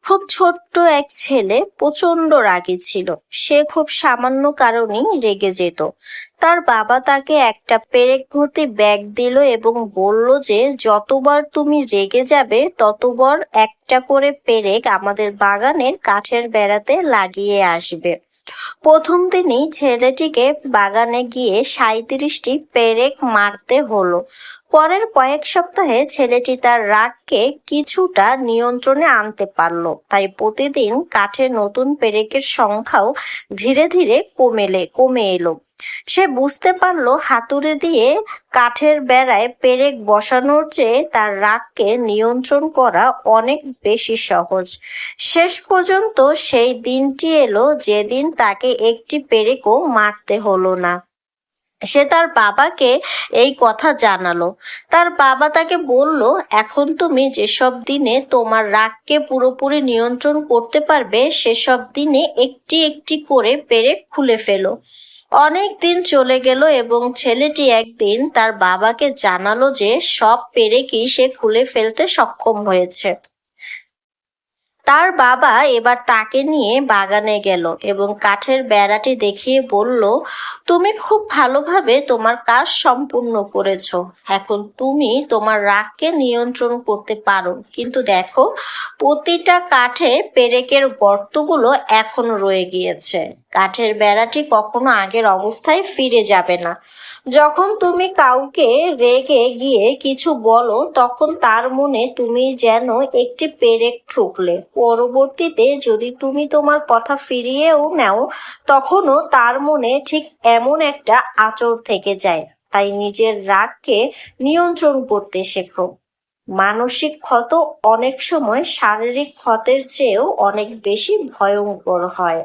খুব ছোট্ট এক ছেলে প্রচন্ড রাগী ছিল। সে খুব সামান্য কারণেই রেগে যেত। তার বাবা তাকে একটা পেরেক ভর্তি ব্যাগ দিল এবং বলল যে যতবার তুমি রেগে যাবে ততবার একটা করে পেরেক আমাদের বাগানের কাঠের বেড়াতে লাগিয়ে আসবে। প্রথম দিনই ছেলেটিকে বাগানে গিয়ে 37টি পেরেক মারতে হলো। পরের কয়েক সপ্তাহে ছেলেটি তার রাগকে কিছুটা নিয়ন্ত্রণে আনতে পারলো, তাই প্রতিদিন কাঠে নতুন পেরেকের সংখ্যাও ধীরে ধীরে কমে এলো। সে বুঝতে পারলো হাতুড়ি দিয়ে কাঠের বেড়ায় পেরেক বসানোর চেয়ে তার রাগকে নিয়ন্ত্রণ করা অনেক বেশি সহজ। শেষ পর্যন্ত সেই দিনটি এলো যেদিন তাকে একটি পেরেকও মারতে হলো না। সে তার বাবাকে এই কথা জানালো। তার বাবা তাকে বলল, এখন তুমি যেসব দিনে তোমার রাগকে পুরোপুরি নিয়ন্ত্রণ করতে পারবে সেসব দিনে একটি একটি করে পেরেক খুলে ফেলো। অনেক দিন চলে গেল এবং ছেলেটি একদিন তার বাবাকে জানালো যে সব পেরেকই সে খুলে ফেলতে সক্ষম হয়েছে। তার বাবা এবার তাকে নিয়ে বাগানে গেল এবং কাঠের বেড়াটি দেখিয়ে বলল, তুমি খুব ভালোভাবে তোমার কাজ সম্পূর্ণ করেছো। এখন তুমি তোমার রাগকে নিয়ন্ত্রণ করতে পারো, কিন্তু দেখো প্রতিটা কাঠে পেরেকের গর্তগুলো এখনো রয়ে গিয়েছে। কাঠের বেড়াটি কখনো আগের অবস্থায় ফিরে যাবে না। যখন তুমি কাউকে রেগে গিয়ে কিছু বলো তখন তার মনে তুমি যেন একটি পেরেক ঠুকলে। পরবর্তীতে যদি তুমি তোমার কথা ফিরিয়েও নাও তখনও তার মনে ঠিক এমন একটা আঁচড় থেকে যায়। তাই নিজের রাগকে নিয়ন্ত্রণ করতে শেখো। মানসিক ক্ষত অনেক সময় শারীরিক ক্ষতের চেয়েও অনেক বেশি ভয়ঙ্কর হয়।